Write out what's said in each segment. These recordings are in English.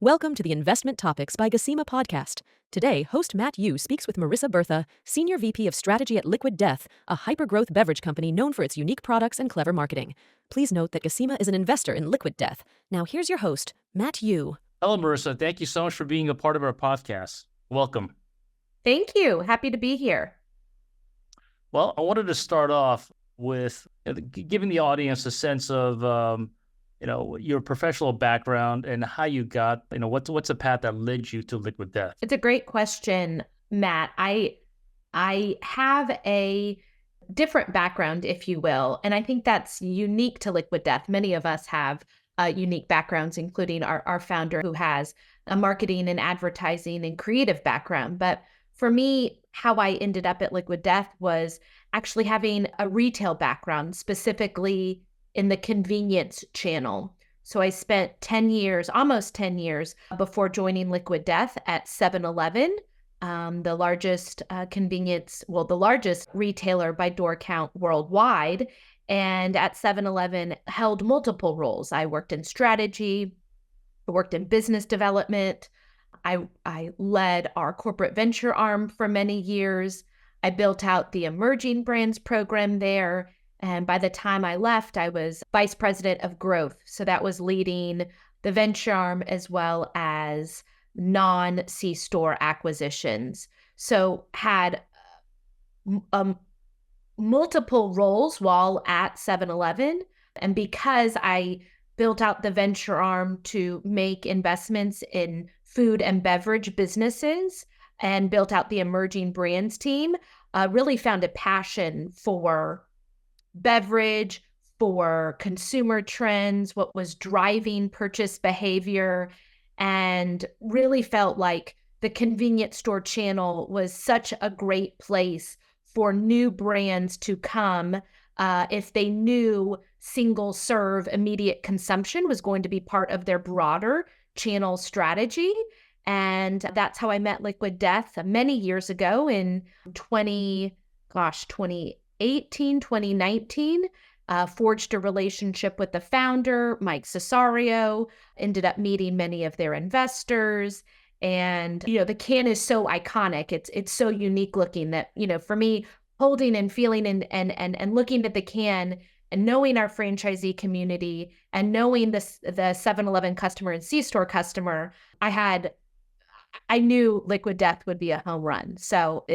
Welcome to the Investment Topics by Gasima podcast. Today, host Matt Yu speaks with Marisa Bertha, Senior VP of Strategy at Liquid Death, a hyper-growth beverage company known for its unique products and clever marketing. Please note that Gasima is an investor in Liquid Death. Now here's your host, Matt Yu. Hello, Marisa. Thank you so much for being a part of our podcast. Welcome. Thank you. Happy to be here. Well, I wanted to start off with giving the audience a sense of, your professional background and how you got, what's the path that led you to Liquid Death? It's a great question, Matt. I have a different background, if you will, and I think that's unique to Liquid Death. Many of us have unique backgrounds, including our founder, who has a marketing and advertising and creative background. But for me, how I ended up at Liquid Death was actually having a retail background, specifically in the convenience channel. So I spent 10 years, almost 10 years before joining Liquid Death at 7-Eleven, the largest the largest retailer by door count worldwide. And at 7-Eleven held multiple roles. I worked in strategy, I worked in business development. I led our corporate venture arm for many years. I built out the emerging brands program there. And by the time I left, I was vice president of growth. So that was leading the venture arm as well as non-C-store acquisitions. So had multiple roles while at 7-Eleven. And because I built out the venture arm to make investments in food and beverage businesses and built out the emerging brands team, really found a passion for beverage, for consumer trends, what was driving purchase behavior, and really felt like the convenience store channel was such a great place for new brands to come if they knew single serve immediate consumption was going to be part of their broader channel strategy. And that's how I met Liquid Death many years ago in 2018, 2019, forged a relationship with the founder, Mike Cesario, ended up meeting many of their investors. And, the can is so iconic. It's so unique looking that, for me, holding and feeling and looking at the can and knowing our franchisee community and knowing the 7-Eleven customer and C-store customer, I knew Liquid Death would be a home run. So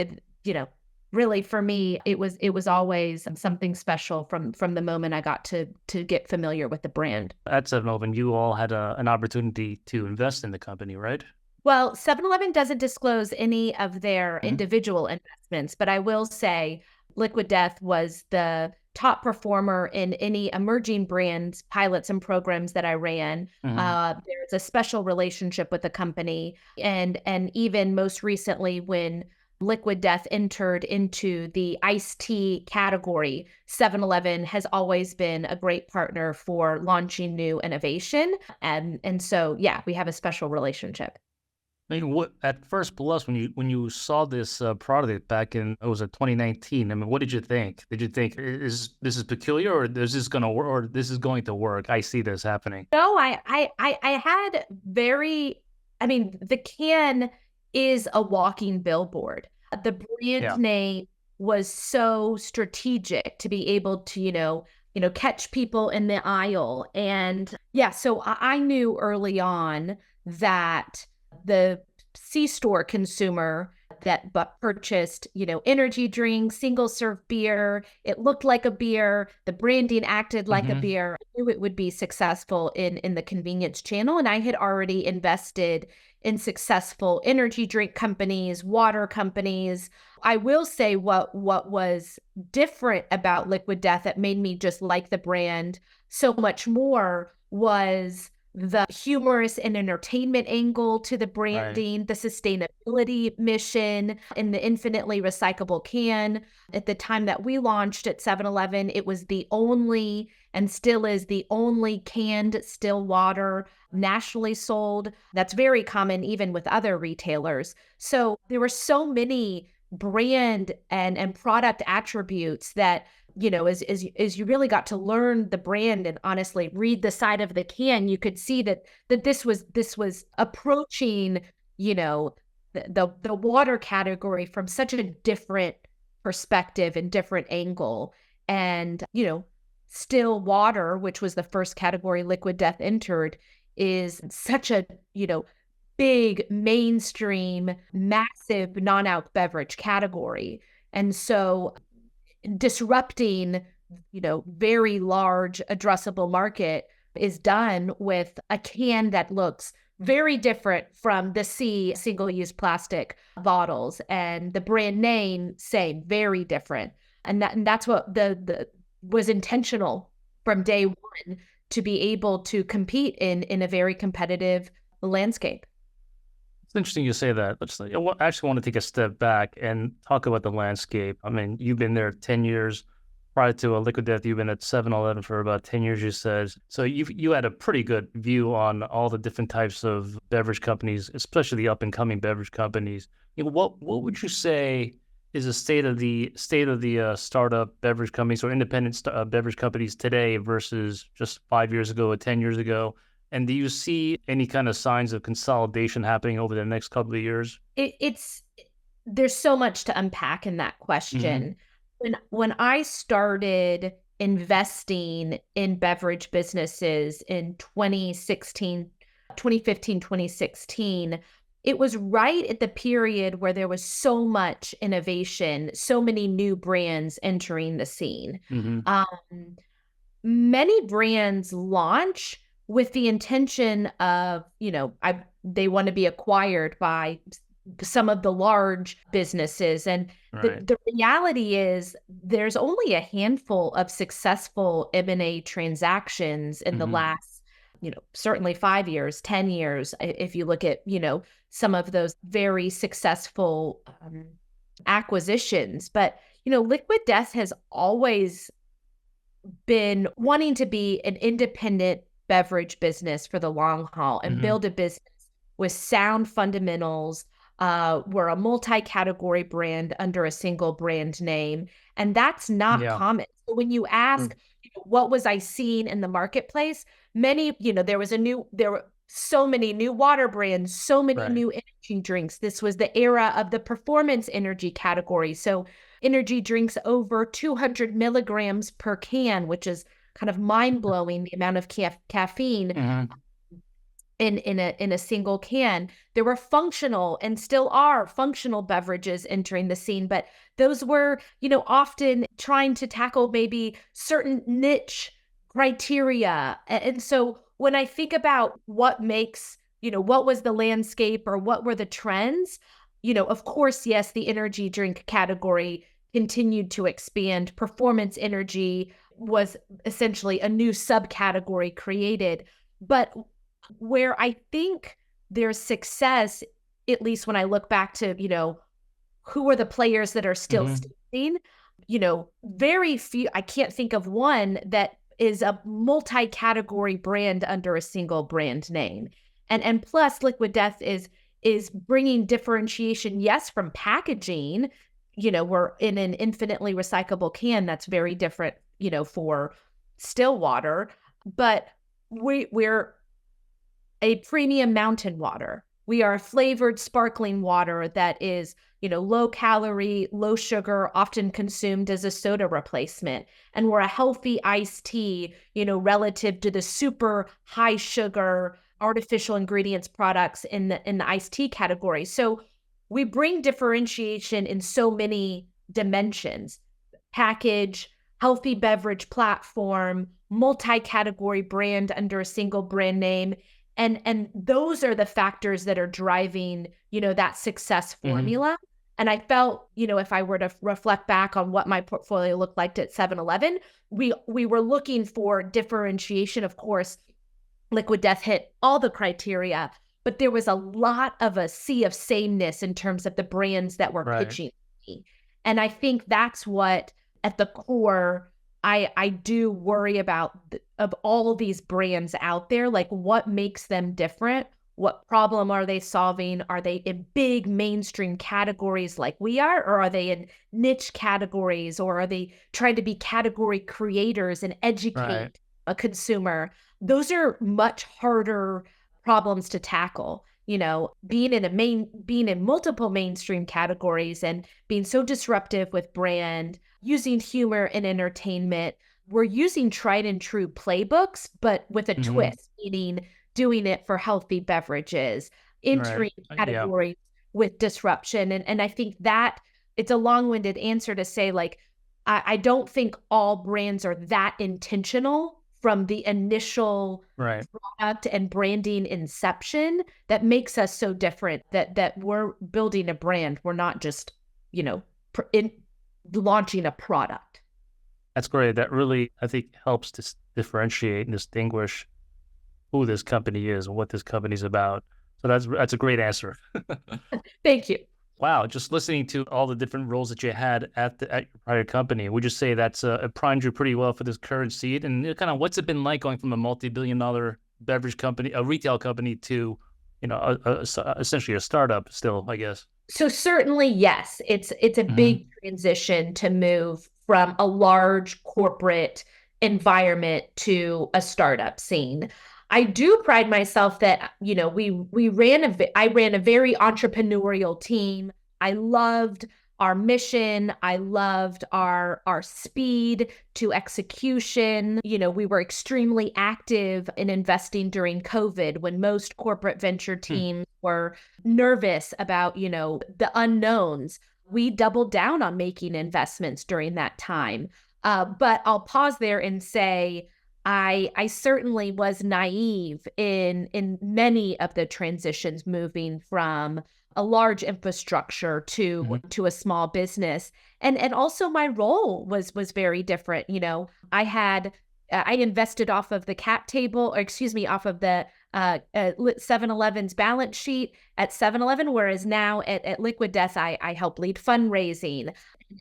really for me, it was always something special from the moment I got to get familiar with the brand. At 7-Eleven, you all had an opportunity to invest in the company, right? Well, 7-Eleven doesn't disclose any of their individual investments, but I will say Liquid Death was the top performer in any emerging brands pilots and programs that I ran. There's a special relationship with the company, and even most recently when Liquid Death entered into the iced tea category, 7-Eleven has always been a great partner for launching new innovation. And so, yeah, we have a special relationship. I mean, what at first blush when you saw this product back in 2019? I mean, what did you think? Did you think this is peculiar, or is this going to work, or this is going to work? I see this happening. No, I had the can is a walking billboard. The brand name was so strategic to be able to catch people in the aisle, and so I knew early on that the C-store consumer that purchased, energy drinks, single serve beer, it looked like a beer, the branding acted like a beer. I knew it would be successful in the convenience channel. And I had already invested in successful energy drink companies, water companies. I will say what was different about Liquid Death that made me just like the brand so much more was the humorous and entertainment angle to the branding, the sustainability mission, and the infinitely recyclable can. At the time that we launched at 7-Eleven, it was the only, and still is the only, canned still water nationally sold. That's very common even with other retailers. So there were so many brand and product attributes that as you really got to learn the brand and honestly read the side of the can, you could see that this was approaching, the water category from such a different perspective and different angle. And, still water, which was the first category Liquid Death entered, is such a, big mainstream, massive non-alc beverage category. And so disrupting, very large addressable market is done with a can that looks very different from the single-use plastic bottles, and the brand name, same, very different. And that's what the was intentional from day one, to be able to compete in a very competitive landscape. It's interesting you say that. I actually want to take a step back and talk about the landscape. I mean, you've been there 10 years. Prior to Liquid Death, you've been at 7-Eleven for about 10 years, you said. So you had a pretty good view on all the different types of beverage companies, especially the up-and-coming beverage companies. What would you say is the state of the startup beverage companies or independent beverage companies today versus just 5 years ago or 10 years ago? And do you see any kind of signs of consolidation happening over the next couple of years? There's so much to unpack in that question. When I started investing in beverage businesses in 2015, 2016, it was right at the period where there was so much innovation, so many new brands entering the scene. Many brands launch with the intention of, they want to be acquired by some of the large businesses. And the reality is there's only a handful of successful M&A transactions in the last, certainly 5 years, 10 years. If you look at, some of those very successful acquisitions. But, Liquid Death has always been wanting to be an independent beverage business for the long haul and build a business with sound fundamentals. We're a multi-category brand under a single brand name, and that's not common. So when you ask, what was I seeing in the marketplace? There were so many new water brands, so many new energy drinks. This was the era of the performance energy category. So energy drinks over 200 milligrams per can, which is kind of mind-blowing, the amount of caffeine in a single can. There were functional and still are functional beverages entering the scene, but those were, often trying to tackle maybe certain niche criteria. And so when I think about what makes, what was the landscape or what were the trends, of course, yes, the energy drink category continued to expand. Performance energy was essentially a new subcategory created. But where I think there's success, at least when I look back to, who are the players that are still standing, very few, I can't think of one that is a multi-category brand under a single brand name. And plus Liquid Death is bringing differentiation, yes, from packaging. We're in an infinitely recyclable can that's very different, for still water, but we're a premium mountain water. We are a flavored sparkling water that is, low calorie, low sugar, often consumed as a soda replacement. And we're a healthy iced tea, relative to the super high sugar, artificial ingredients products in the iced tea category. So we bring differentiation in so many dimensions: package, healthy beverage platform, multi-category brand under a single brand name. And those are the factors that are driving, that success formula. And I felt, if I were to reflect back on what my portfolio looked like at 7-Eleven, we were looking for differentiation. Of course, Liquid Death hit all the criteria, but there was a lot of a sea of sameness in terms of the brands that were pitching me. And I think that's what, at the core, I do worry about, of all these brands out there, like what makes them different? What problem are they solving? Are they in big mainstream categories like we are, or are they in niche categories, or are they trying to be category creators and educate a consumer? Those are much harder problems to tackle. Being in multiple mainstream categories and being so disruptive with brand, using humor and entertainment. We're using tried and true playbooks, but with a twist, meaning doing it for healthy beverages, entering categories with disruption. And I think that it's a long-winded answer to say, like, I don't think all brands are that intentional from the initial product and branding inception that makes us so different, that we're building a brand. We're not just, launching a product. That's great. That really, I think, helps to differentiate and distinguish who this company is and what this company's about. So that's a great answer. Thank you. Wow, just listening to all the different roles that you had at your prior company, would you say that's primed you pretty well for this current seat? And kind of what's it been like going from a multi-billion-dollar beverage company, a retail company, to essentially a startup still, I guess? So certainly, yes, it's a big transition to move from a large corporate environment to a startup scene. I do pride myself that, I ran a very entrepreneurial team. I loved our mission. I loved our speed to execution. We were extremely active in investing during COVID when most corporate venture teams were nervous about, the unknowns. We doubled down on making investments during that time. But I'll pause there and say, I certainly was naive in many of the transitions, moving from a large infrastructure to a small business. And also my role was very different. I invested off of the cap table, off of the 7-Eleven's balance sheet at 7-Eleven, whereas now at Liquid Death, I help lead fundraising.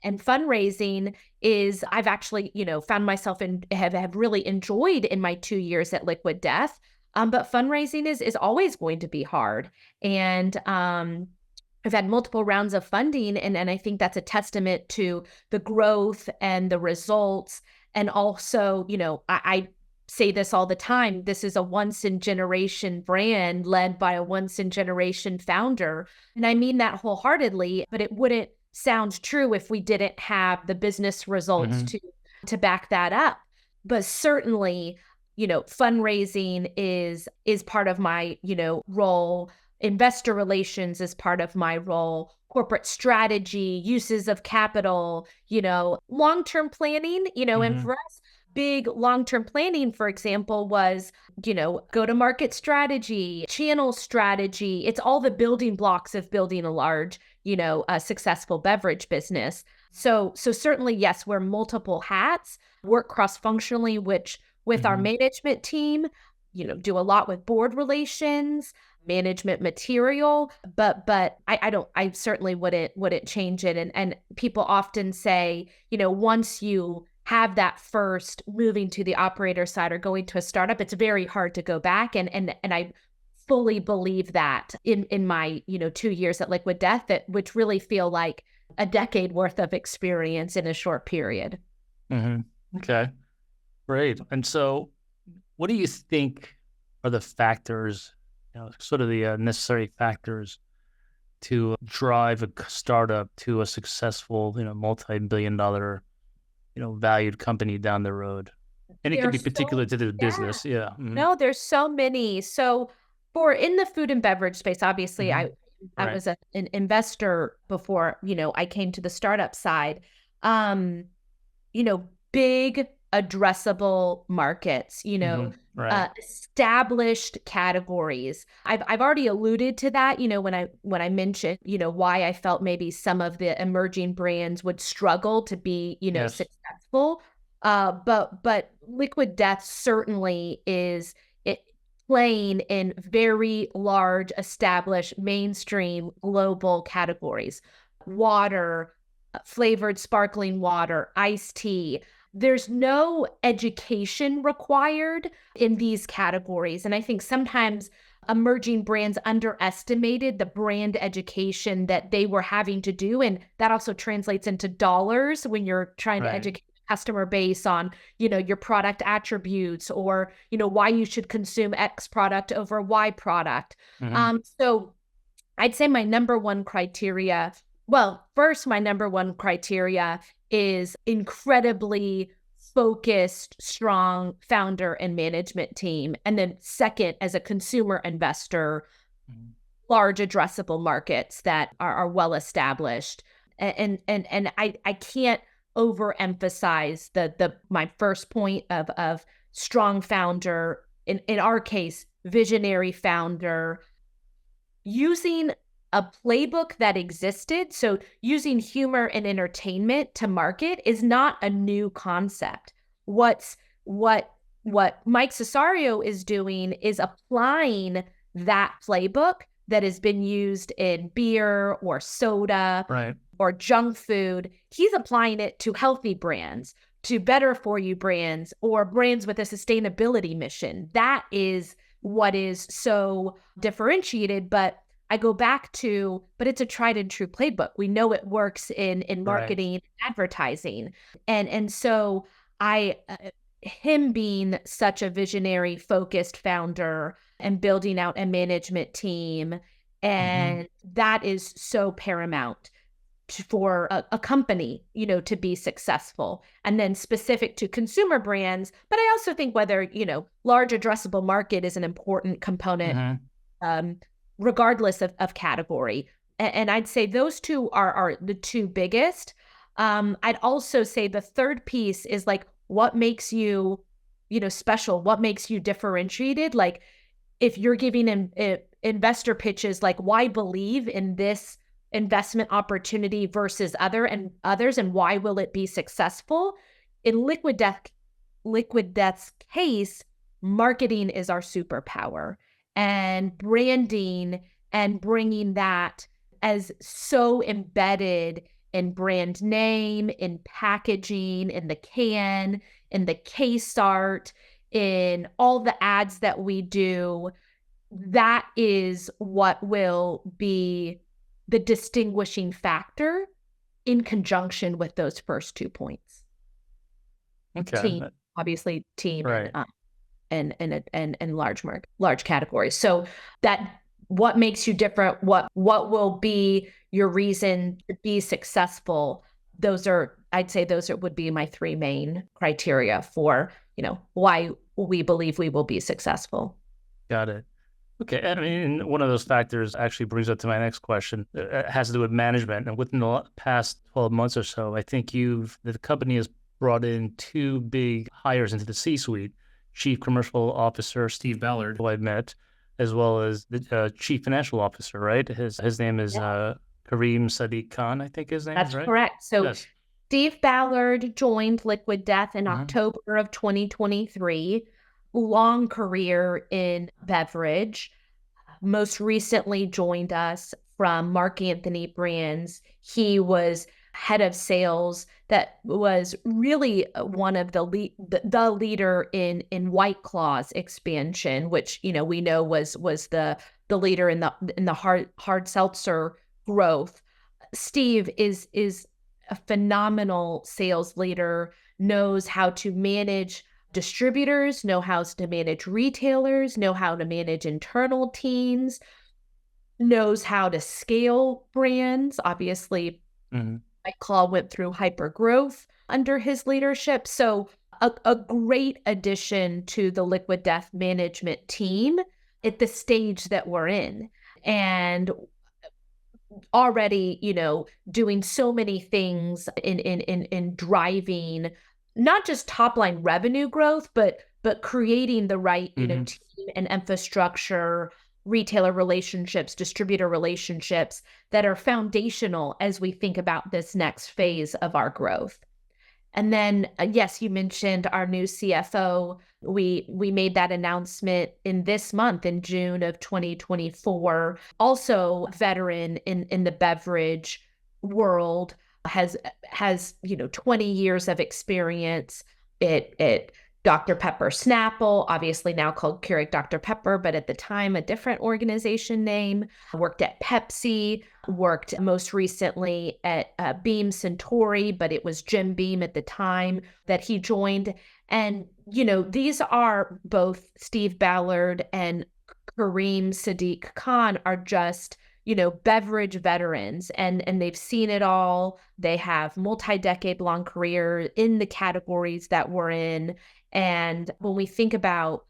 And fundraising is, I've actually, found myself in, have really enjoyed in my 2 years at Liquid Death. But fundraising is always going to be hard. And I've had multiple rounds of funding, and I think that's a testament to the growth and the results. And also, I say this all the time, this is a once-in-generation brand led by a once-in-generation founder. And I mean that wholeheartedly, but it wouldn't sound true if we didn't have the business results to back that up. But certainly, fundraising is part of my, role. Investor relations is part of my role. Corporate strategy, uses of capital, long-term planning, and for us, big long-term planning, for example, was, go-to-market strategy, channel strategy. It's all the building blocks of building a large, a successful beverage business. So certainly, yes, wear multiple hats, work cross-functionally, with our management team, do a lot with board relations, management material, but I certainly wouldn't change it. And people often say, once you have that first moving to the operator side or going to a startup, it's very hard to go back. And I fully believe that in my, 2 years at Liquid Death, which really feel like a decade worth of experience in a short period. Okay, great. And so what do you think are the factors, sort of the necessary factors to drive a startup to a successful, multi-billion-dollar, valued company down the road? And it can be particular to the business. Yeah. No, there's so many. So in the food and beverage space, obviously I was an investor before, I came to the startup side. Big addressable markets, established categories. I've already alluded to that, when I mentioned, why I felt maybe some of the emerging brands would struggle to be, successful. But Liquid Death certainly is playing in very large, established, mainstream, global categories. Water, flavored sparkling water, iced tea. There's no education required in these categories. And I think sometimes emerging brands underestimated the brand education that they were having to do. And that also translates into dollars when you're trying to educate the customer base on, your product attributes or, why you should consume X product over Y product. So I'd say my number one criteria, first, my number one criteria is incredibly focused, strong founder and management team. And then second, as a consumer investor, large addressable markets that are well established. And I can't overemphasize my first point of strong founder, in our case, visionary founder, using a playbook that existed. So using humor and entertainment to market is not a new concept. What Mike Cesario is doing is applying that playbook that has been used in beer or soda or junk food. He's applying it to healthy brands, to better for you brands, or brands with a sustainability mission. That is what is so differentiated. But I go back to, but it's a tried and true playbook. We know it works in marketing, and advertising. And so him being such a visionary, focused founder and building out a management team, and that is so paramount for a company, to be successful. And then specific to consumer brands, but I also think whether, large addressable market is an important component, regardless of category. And I'd say those two are the two biggest. I'd also say the third piece is like, what makes you, special? What makes you differentiated? Like, if you're giving investor pitches, like, why believe in this investment opportunity versus others, and why will it be successful? In Liquid Death's case, marketing is our superpower, and branding and bringing that as so embedded in brand name, in packaging, in the can, in the case art, in all the ads that we do. That is what will be the distinguishing factor in conjunction with those first 2 points. Okay. Team, obviously team, and large categories. So that what makes you different, what will be your reason to be successful. I'd say those would be my three main criteria for, why we believe we will be successful. Got it. Okay. I mean, one of those factors actually brings up to my next question. It has to do with management. And within the past 12 months or so, I think the company has brought in two big hires into the C-suite: Chief Commercial Officer Steve Ballard, who I've met, as well as the Chief Financial Officer, right? His name is Kareem Sadiq Khan, I think his name is, right? That's correct. So yes. Steve Ballard joined Liquid Death in October of 2023. Long career in beverage. Most recently joined us from Mark Anthony Brands. He was head of sales that was really one of the leader in White Claw's expansion, which we know was the leader in the hard seltzer growth. Steve is a phenomenal sales leader, knows how to manage distributors, know how to manage retailers, know how to manage internal teams, knows how to scale brands. Obviously, White Claw went through hyper growth under his leadership. So a great addition to the Liquid Death management team at the stage that we're in. And already, doing so many things in driving not just top line revenue growth, but creating the right, team and infrastructure, retailer relationships, distributor relationships that are foundational as we think about this next phase of our growth. And then, yes, you mentioned our new CFO. We made that announcement in this month, in June of 2024. Also, veteran in the beverage world, has 20 years of experience at Dr. Pepper Snapple, obviously now called Keurig Dr. Pepper, but at the time, a different organization name. Worked at Pepsi, worked most recently at Beam Suntory, but it was Jim Beam at the time that he joined. And, these are both Steve Ballard and Kareem Sadiq Khan are just beverage veterans, and they've seen it all. They have multi-decade long career in the categories that we're in. And when we think about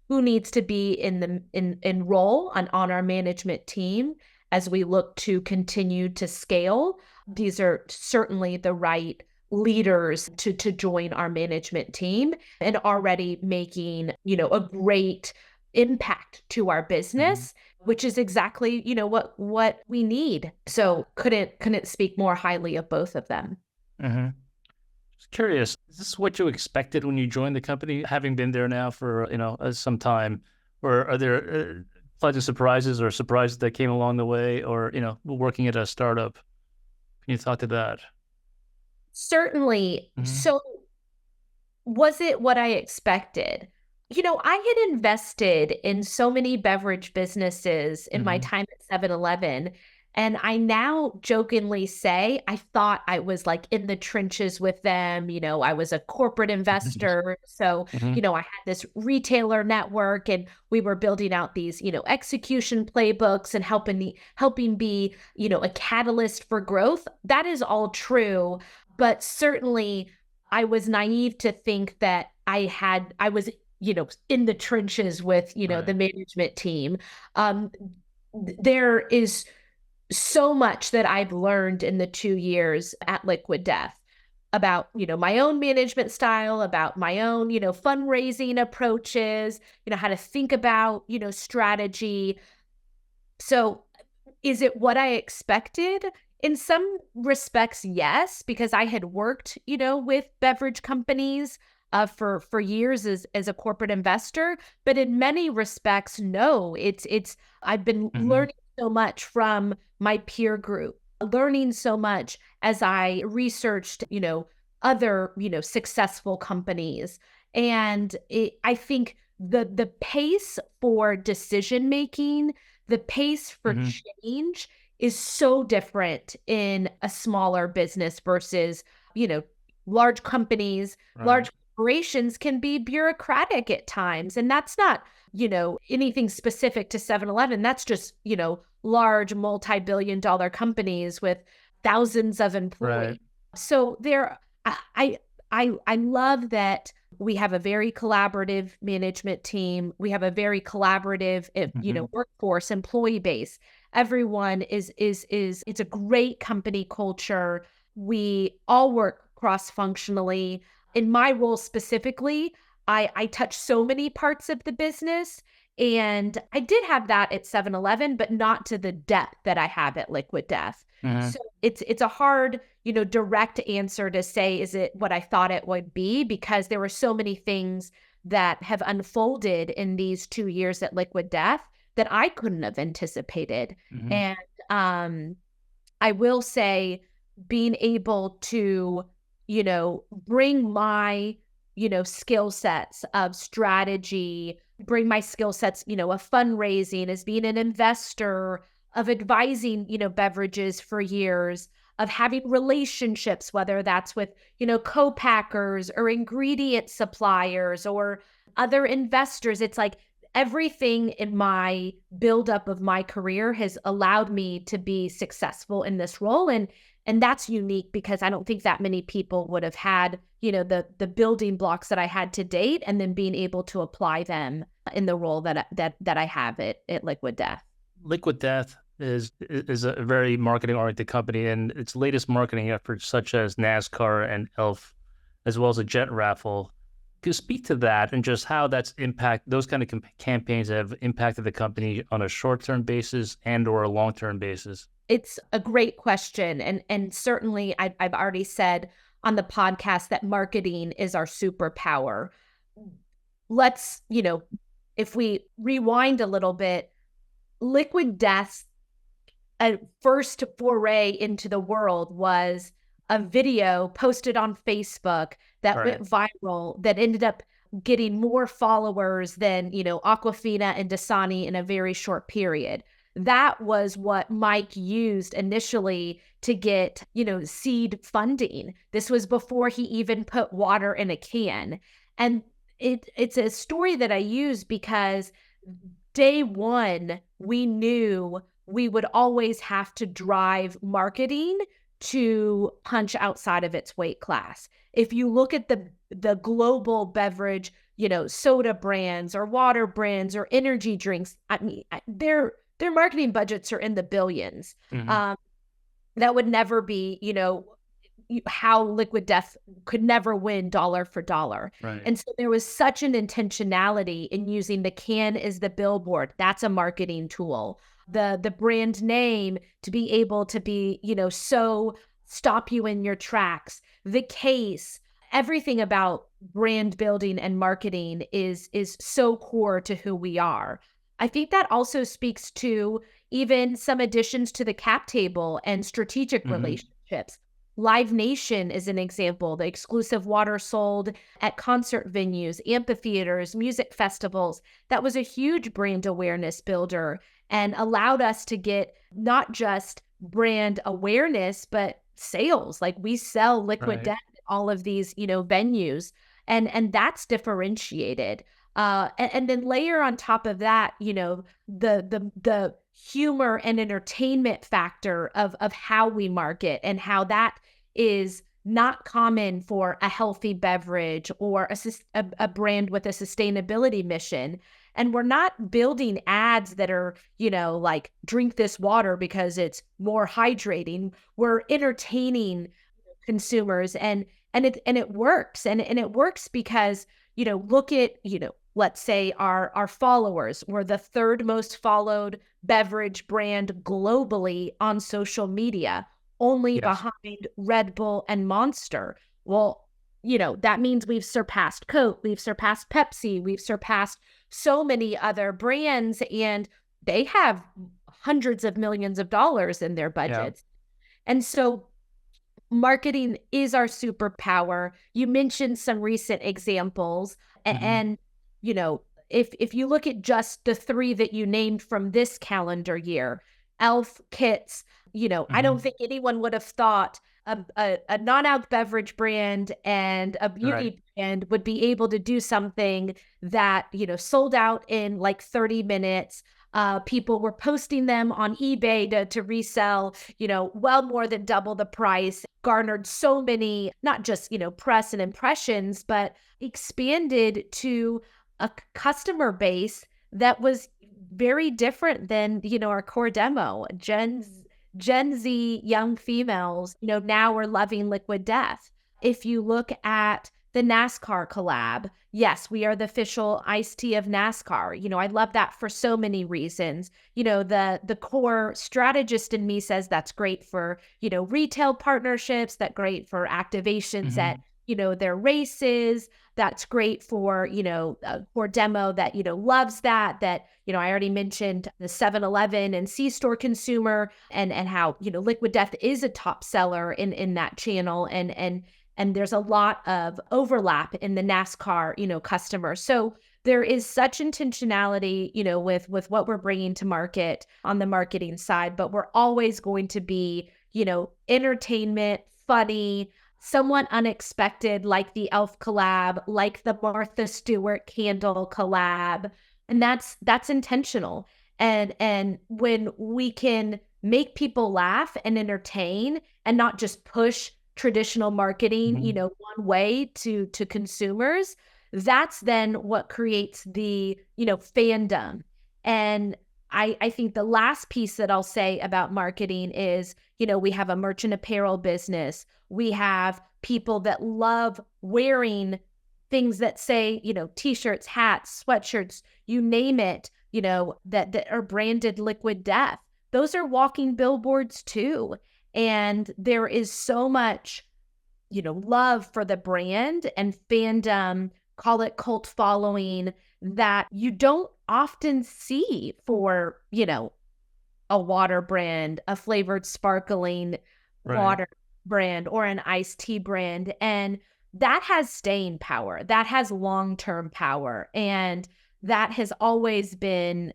who needs to be in role on our management team as we look to continue to scale, these are certainly the right leaders to join our management team and already making a great impact to our business, which is exactly what we need. So couldn't speak more highly of both of them. Just curious, is this what you expected when you joined the company, having been there now for some time, or are there pleasant surprises or surprises that came along the way, or working at a startup? Can you talk to that? Certainly. So was it what I expected? I had invested in so many beverage businesses in my time at 7-Eleven. And I now jokingly say, I thought I was like in the trenches with them. I was a corporate investor. So, I had this retailer network and we were building out these, execution playbooks and helping be, a catalyst for growth. That is all true. But certainly I was naive to think that I was in the trenches with, the management team. There is so much that I've learned in the 2 years at Liquid Death about, my own management style, about my own, fundraising approaches, how to think about, strategy. So is it what I expected? In some respects, yes, because I had worked, with beverage companies for years as a corporate investor. But in many respects, no. I've been learning so much from my peer group, learning so much as I researched, other, successful companies. And I think the pace for decision making, the pace for change is so different in a smaller business versus, large companies. Large corporations can be bureaucratic at times. And that's not, anything specific to 7-Eleven. That's just, large multi-billion dollar companies with thousands of employees. Right. So I love that we have a very collaborative management team. We have a very collaborative, workforce, employee base. Everyone it's a great company culture. We all work cross-functionally. In my role specifically, I touch so many parts of the business, and I did have that at 7-Eleven, but not to the depth that I have at Liquid Death. So it's a hard, direct answer to say, is it what I thought it would be? Because there were so many things that have unfolded in these 2 years at Liquid Death that I couldn't have anticipated. And I will say, being able to, bring my, skill sets of strategy, bring my skill sets, of fundraising, as being an investor, of advising, beverages for years, of having relationships, whether that's with, co-packers or ingredient suppliers or other investors. It's like everything in my buildup of my career has allowed me to be successful in this role. And that's unique because I don't think that many people would have had, the building blocks that I had to date, and then being able to apply them in the role that I have at Liquid Death. Liquid Death is a very marketing-oriented company, and its latest marketing efforts, such as NASCAR and ELF, as well as a jet raffle. Could you speak to that and just how those kind of campaigns have impacted the company on a short-term basis and/or a long-term basis? It's a great question. And certainly I've already said on the podcast that marketing is our superpower. Let's, if we rewind a little bit, Liquid Death's first foray into the world was a video posted on Facebook that went viral, that ended up getting more followers than, Aquafina and Dasani in a very short period. That was what Mike used initially to get, seed funding. This was before he even put water in a can. And it's a story that I use because day one, we knew we would always have to drive marketing to punch outside of its weight class. If you look at the global beverage, soda brands or water brands or energy drinks, I mean, their marketing budgets are in the billions. Mm-hmm. That would never be, how Liquid Death could never win dollar for dollar. Right. And so there was such an intentionality in using the can as the billboard. That's a marketing tool. The brand name to be able to be, so stop you in your tracks. The case, everything about brand building and marketing is so core to who we are. I think that also speaks to even some additions to the cap table and strategic relationships. Live Nation is an example, the exclusive water sold at concert venues, amphitheaters, music festivals. That was a huge brand awareness builder and allowed us to get not just brand awareness, but sales. Like we sell Liquid Death at all of these, venues, and that's differentiated. And then layer on top of that, the humor and entertainment factor of how we market and how that is not common for a healthy beverage or a brand with a sustainability mission. And we're not building ads that are, like drink this water because it's more hydrating. We're entertaining consumers and it works. And it works because, look at, let's say our followers. We're the third most followed beverage brand globally on social media, only behind Red Bull and Monster. Well, that means we've surpassed Coke, we've surpassed Pepsi, we've surpassed so many other brands, and they have hundreds of millions of dollars in their budgets. Yeah. And so marketing is our superpower. You mentioned some recent examples, and if you look at just the three that you named from this calendar year, Elf kits, I don't think anyone would have thought a non-alc beverage brand and a beauty brand would be able to do something that, sold out in like 30 minutes. People were posting them on eBay to resell, well more than double the price, garnered so many, not just, press and impressions, but expanded to a customer base that was very different than, our core demo. Gen Z young females, now are loving Liquid Death. If you look at the NASCAR collab, yes, we are the official iced tea of NASCAR. I love that for so many reasons. The core strategist in me says that's great for, retail partnerships, that's great for activations at, their races. That's great for, a core demo that, loves that, I already mentioned the 7-Eleven and C-store consumer and how, Liquid Death is a top seller in that channel. And there's a lot of overlap in the NASCAR, customer. So there is such intentionality, with what we're bringing to market on the marketing side, but we're always going to be, entertainment, funny, somewhat unexpected, like the Elf collab, like the Martha Stewart candle collab. And that's intentional. And when we can make people laugh and entertain and not just push traditional marketing, one way to consumers, that's then what creates the, fandom. And I think the last piece that I'll say about marketing is, we have a merchant apparel business. We have people that love wearing things that say, t-shirts, hats, sweatshirts, you name it, that are branded Liquid Death. Those are walking billboards too. And there is so much, love for the brand and fandom, call it cult following, that you don't often see for, a water brand, a flavored sparkling water. brand or an iced tea brand. And that has staying power. That has long-term power. And that has always been,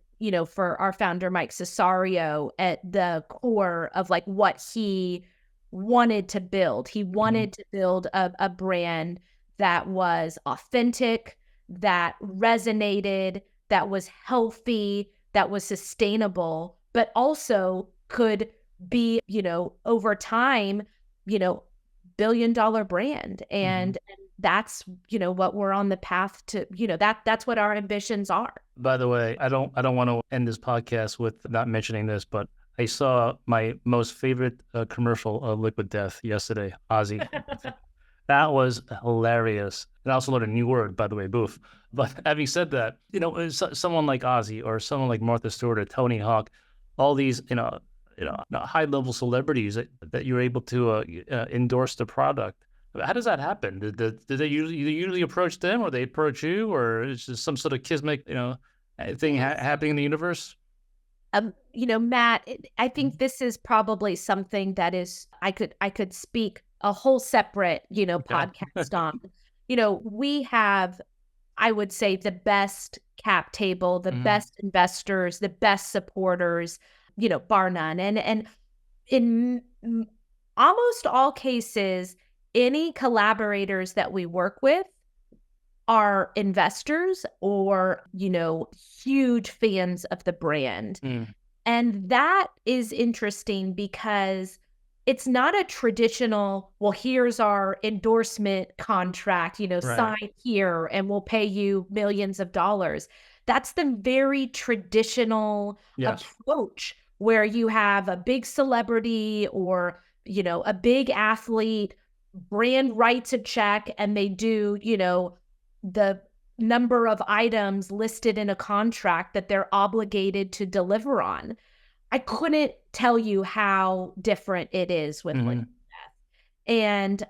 for our founder, Mike Cesario, at the core of like what he wanted to build. He wanted to build a brand that was authentic, that resonated, that was healthy, that was sustainable, but also could be, over time, billion-dollar brand. And that's, what we're on the path to, that's what our ambitions are. By the way, I don't want to end this podcast with not mentioning this, but I saw my most favorite commercial of Liquid Death yesterday, Ozzy. That was hilarious. And I also learned a new word, by the way, boof. But having said that, someone like Ozzy or someone like Martha Stewart or Tony Hawk, all these, high-level celebrities that you're able to endorse the product. How does that happen? Did they usually approach them, or they approach you, or is just some sort of kismic, thing happening in the universe? Matt, I think this is probably something that is, I could speak a whole separate, podcast on. We have, I would say, the best cap table, the best investors, the best supporters, bar none. And in almost all cases, any collaborators that we work with are investors or, huge fans of the brand. And that is interesting because it's not a traditional, well, here's our endorsement contract, sign here and we'll pay you millions of dollars. That's the very traditional approach where you have a big celebrity or, a big athlete, brand writes a check and they do, the number of items listed in a contract that they're obligated to deliver on. I couldn't tell you how different it is with Liquid Death. And,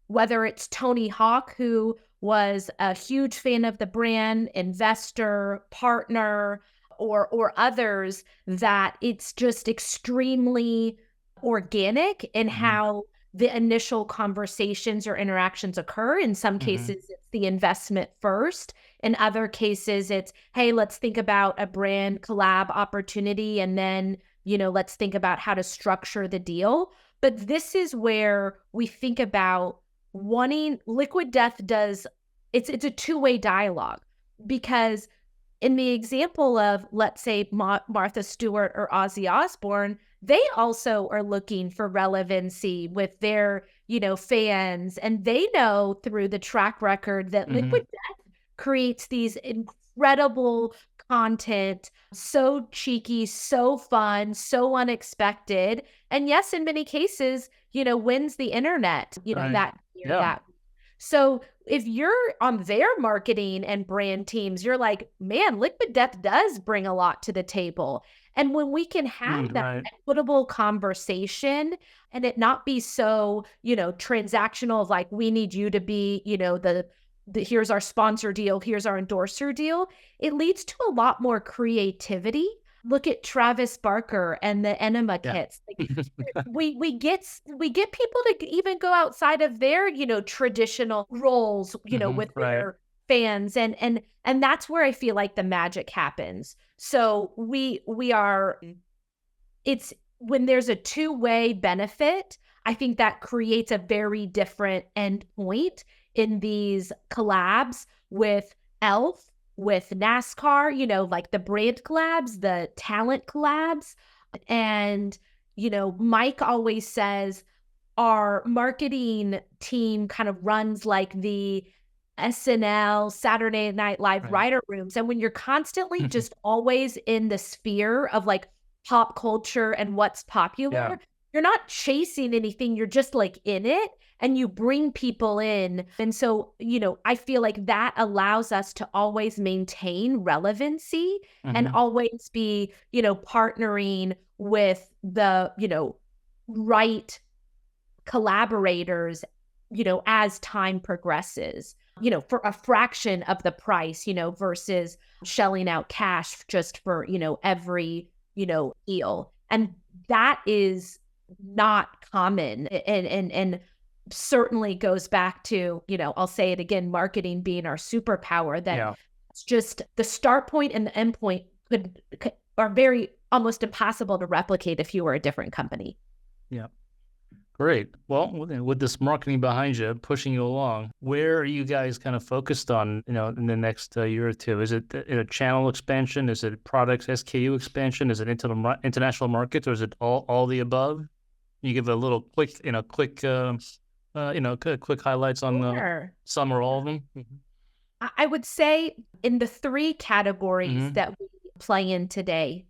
whether it's Tony Hawk, who was a huge fan of the brand, investor, partner, or others, that it's just extremely organic in how the initial conversations or interactions occur. In some cases, it's the investment first. In other cases, it's, hey, let's think about a brand collab opportunity. And then, let's think about how to structure the deal. But this is where we think about wanting Liquid Death it's a two-way dialogue, because in the example of, let's say, Martha Stewart or Ozzy Osbourne, they also are looking for relevancy with their, fans. And they know through the track record that Liquid Death creates these incredible content, so cheeky, so fun, so unexpected. And yes, in many cases, wins the internet, that year, that. So if you're on their marketing and brand teams, you're like, man, Liquid Death does bring a lot to the table. And when we can have that equitable conversation and it not be so, transactional of like, we need you to be, the here's our sponsor deal, here's our endorser deal, it leads to a lot more creativity. Look at Travis Barker and the enema kits. Like, we get people to even go outside of their, traditional roles, with their fans. And that's where I feel like the magic happens. So it's when there's a two-way benefit, I think that creates a very different end point in these collabs with Elf, with NASCAR, like the brand collabs, the talent collabs. And, Mike always says our marketing team kind of runs like the SNL, Saturday Night Live writer rooms. And when you're constantly just always in the sphere of like pop culture and what's popular, you're not chasing anything. You're just like in it and you bring people in. And so, I feel like that allows us to always maintain relevancy and always be, partnering with the, right collaborators, as time progresses, for a fraction of the price, versus shelling out cash just for, every, deal. And that is not common, and certainly goes back to, I'll say it again, marketing being our superpower, that it's just the start point and the end point are very almost impossible to replicate if you were a different company. Yeah. Great. Well, with this marketing behind you, pushing you along, where are you guys kind of focused on, in the next year or two? Is it a channel expansion? Is it products SKU expansion? Is it into the international markets, or is it all the above? You give a little quick highlights on some or all of them. Mm-hmm. I would say in the three categories that we play in today,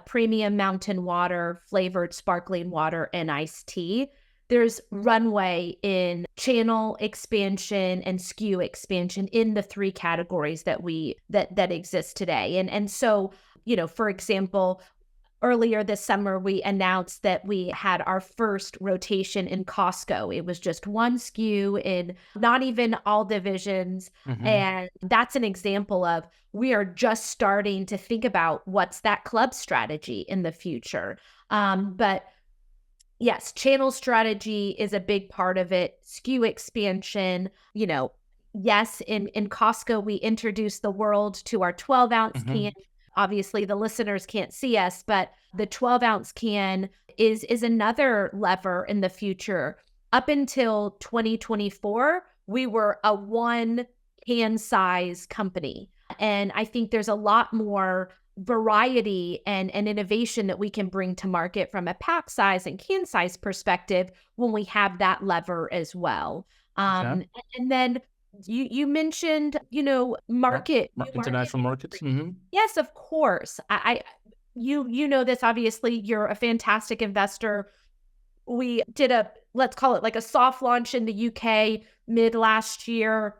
premium mountain water, flavored sparkling water, and iced tea, there's runway in channel expansion and SKU expansion in the three categories that exist today. And so, for example, earlier this summer, we announced that we had our first rotation in Costco. It was just one SKU in not even all divisions. And that's an example of, we are just starting to think about what's that club strategy in the future. But yes, channel strategy is a big part of it. SKU expansion, yes, in Costco, we introduced the world to our 12-ounce can. Obviously, the listeners can't see us, but the 12-ounce can is another lever in the future. Up until 2024, we were a one can size company. And I think there's a lot more variety and innovation that we can bring to market from a pack size and can size perspective when we have that lever as well. And then you mentioned, international markets. Yes, of course. You know this, obviously. You're a fantastic investor. We did let's call it like a soft launch in the UK mid last year.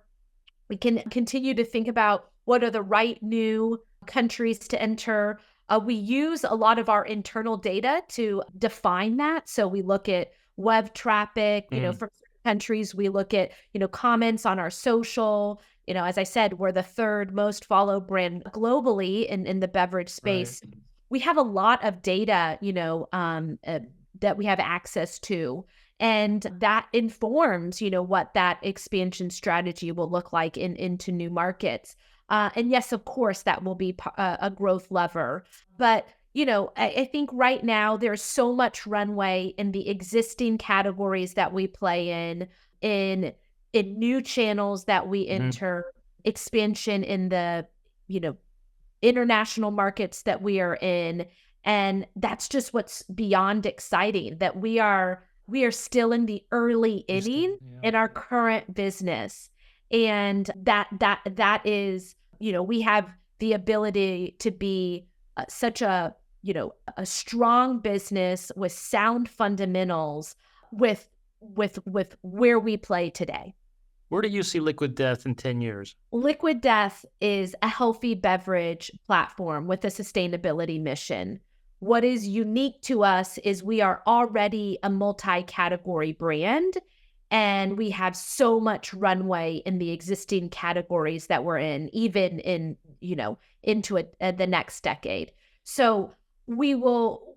We can continue to think about what are the right new countries to enter. We use a lot of our internal data to define that. So we look at web traffic, for countries. We look at, comments on our social. As I said, we're the third most followed brand globally in the beverage space. Right. We have a lot of data, that we have access to. And that informs, what that expansion strategy will look like into new markets. And yes, of course, that will be a growth lever. But, I think right now there's so much runway in the existing categories that we play in new channels that we enter, expansion in the, international markets that we are in. And that's just what's beyond exciting, that we are still in the early inning in our current business. And that is, we have the ability to be such a strong business with sound fundamentals with where we play today. Where do you see Liquid Death in 10 years? Liquid Death is a healthy beverage platform with a sustainability mission. What is unique to us is we are already a multi-category brand, and we have so much runway in the existing categories that we're in, even in, into the next decade. So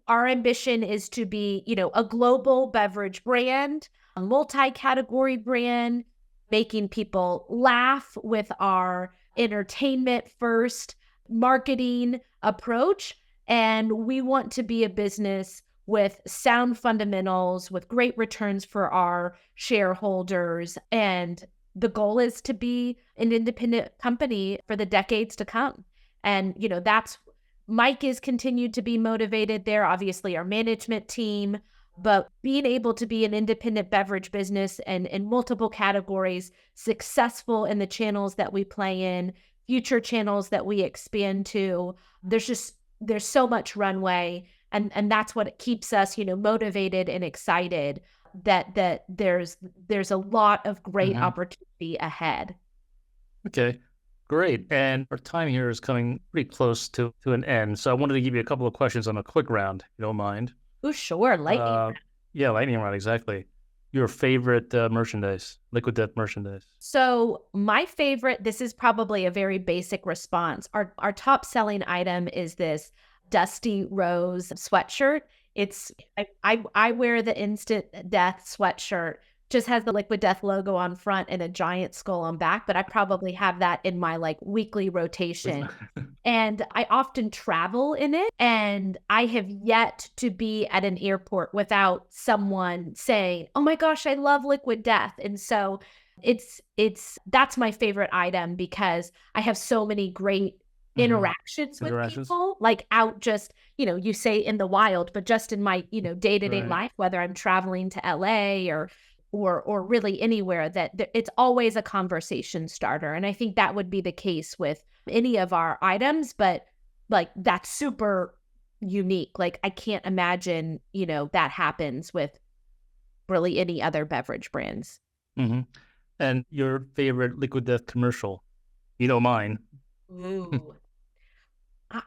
our ambition is to be, a global beverage brand, a multi-category brand, making people laugh with our entertainment first marketing approach. And we want to be a business with sound fundamentals, with great returns for our shareholders. And the goal is to be an independent company for the decades to come. And, that's Mike is continued to be motivated there, obviously our management team, but being able to be an independent beverage business and in multiple categories, successful in the channels that we play in, future channels that we expand to, there's so much runway. And that's what keeps us, motivated and excited that there's a lot of great opportunity ahead. Okay. Great. And our time here is coming pretty close to an end. So I wanted to give you a couple of questions on a quick round, if you don't mind. Oh, sure. Lightning round. Yeah, lightning round, exactly. Your favorite merchandise, Liquid Death merchandise? So my favorite, this is probably a very basic response. Our top selling item is this Dusty Rose sweatshirt. I wear the Instant Death sweatshirt. Just has the Liquid Death logo on front and a giant skull on back, but I probably have that in my like weekly rotation. And I often travel in it, and I have yet to be at an airport without someone saying, "Oh my gosh, I love Liquid Death." And so that's my favorite item because I have so many great interactions with people, like out just, you say in the wild, but just in my, day-to-day life, whether I'm traveling to LA or really anywhere, that it's always a conversation starter. And I think that would be the case with any of our items, but like that's super unique. Like I can't imagine, that happens with really any other beverage brands. And your favorite Liquid Death commercial? Mine. Ooh.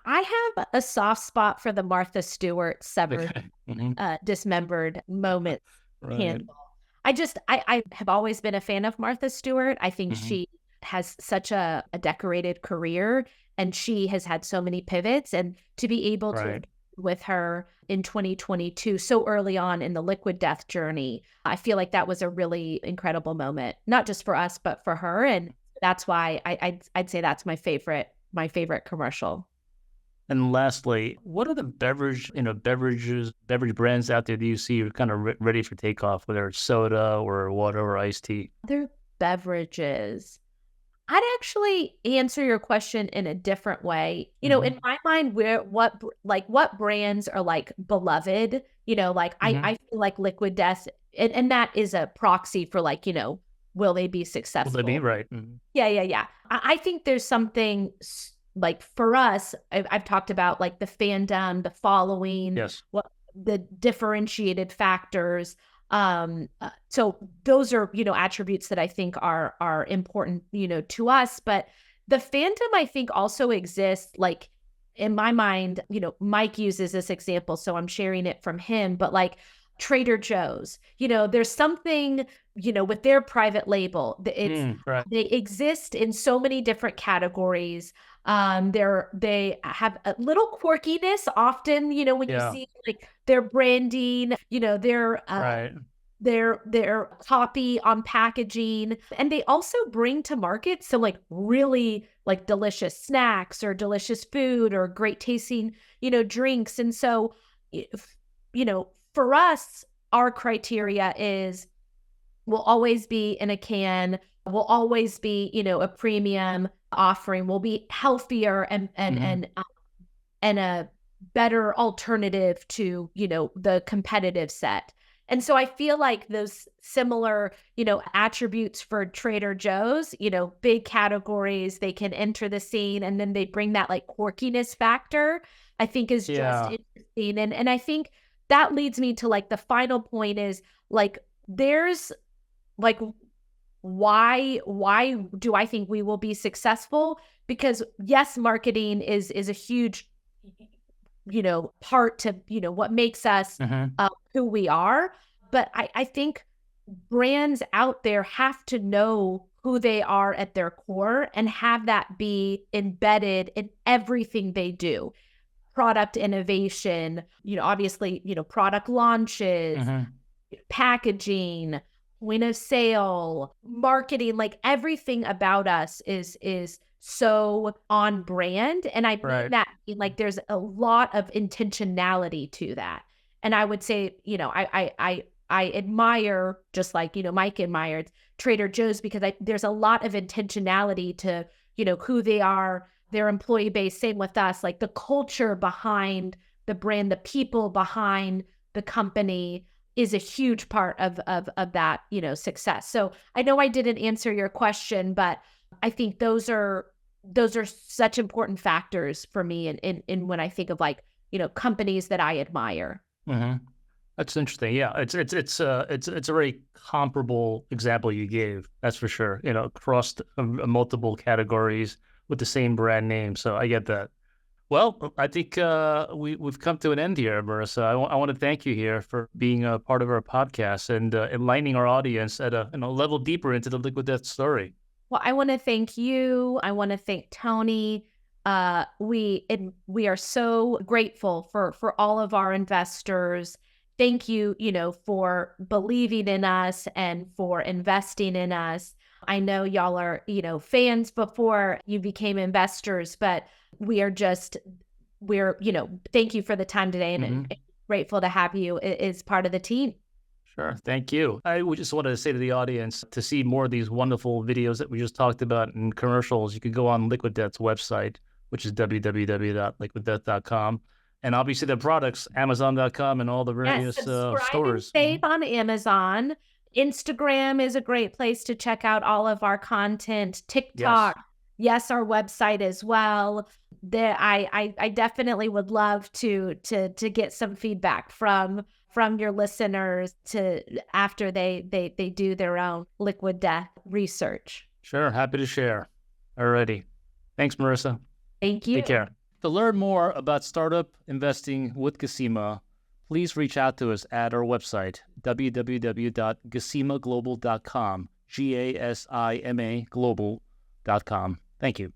I have a soft spot for the Martha Stewart severed, dismembered moment handle. I have always been a fan of Martha Stewart. I think she has such a decorated career, and she has had so many pivots, and to be able to with her in 2022, so early on in the Liquid Death journey, I feel like that was a really incredible moment, not just for us, but for her. And that's why I'd say that's my favorite commercial. And lastly, what are the beverage brands out there that you see are kind of ready for takeoff, whether it's soda or water or iced tea? Other beverages. I'd actually answer your question in a different way. In my mind, what brands are like beloved, I feel like Liquid Death, and that is a proxy for like, will they be successful? Will they be right? Yeah. I think there's something like for us, I've talked about like the fandom, the following, what the differentiated factors. So those are, attributes that I think are important, to us. But the fandom, I think, also exists, like in my mind, Mike uses this example, so I'm sharing it from him, but like Trader Joe's, there's something, with their private label. They exist in so many different categories. They have a little quirkiness often, when you see like their branding, their copy on packaging, and they also bring to market some like really like delicious snacks or delicious food or great tasting, drinks. And so, for us, our criteria is will always be in a can, will always be, a premium offering, will be healthier and a better alternative to, the competitive set. And so I feel like those similar, attributes for Trader Joe's, big categories, they can enter the scene, and then they bring that like quirkiness factor, I think is just interesting. And I think that leads me to like the final point is like, there's like, why do I think we will be successful? Because yes, marketing is a huge, part to, what makes us who we are. But I think brands out there have to know who they are at their core and have that be embedded in everything they do. Product innovation, obviously, product launches, packaging, point of sale, marketing, like everything about us is so on brand. And I mean that like there's a lot of intentionality to that. And I would say, I admire, just like, Mike admired Trader Joe's, because there's a lot of intentionality to, who they are, their employee base. Same with us, like the culture behind the brand, the people behind the company is a huge part of that, success. So I know I didn't answer your question, but I think those are such important factors for me in when I think of like, companies that I admire. That's interesting. Yeah, it's a very comparable example you gave. That's for sure. Across multiple categories with the same brand name. So I get that. Well, I think we've come to an end here, Marisa. I want to thank you here for being a part of our podcast and enlightening our audience at a level deeper into the Liquid Death story. Well, I want to thank you. I want to thank Tony. We are so grateful for all of our investors. Thank you, for believing in us and for investing in us. I know y'all are, fans before you became investors, but we're, thank you for the time today, and grateful to have you as part of the team. Sure. Thank you. I would just wanted to say to the audience, to see more of these wonderful videos that we just talked about and commercials, you could go on Liquid Death's website, which is www.liquiddeath.com. And obviously the products, Amazon.com and all the various subscribe stores. And save on Amazon. Instagram is a great place to check out all of our content. TikTok. Yes, our website as well. I definitely would love to get some feedback from your listeners after they do their own Liquid Death research. Sure, happy to share. Alrighty. Thanks, Marisa. Thank you. Take care. To learn more about startup investing with Gasima, please reach out to us at our website, www.gasimaglobal.com, GASIMA global.com. Thank you.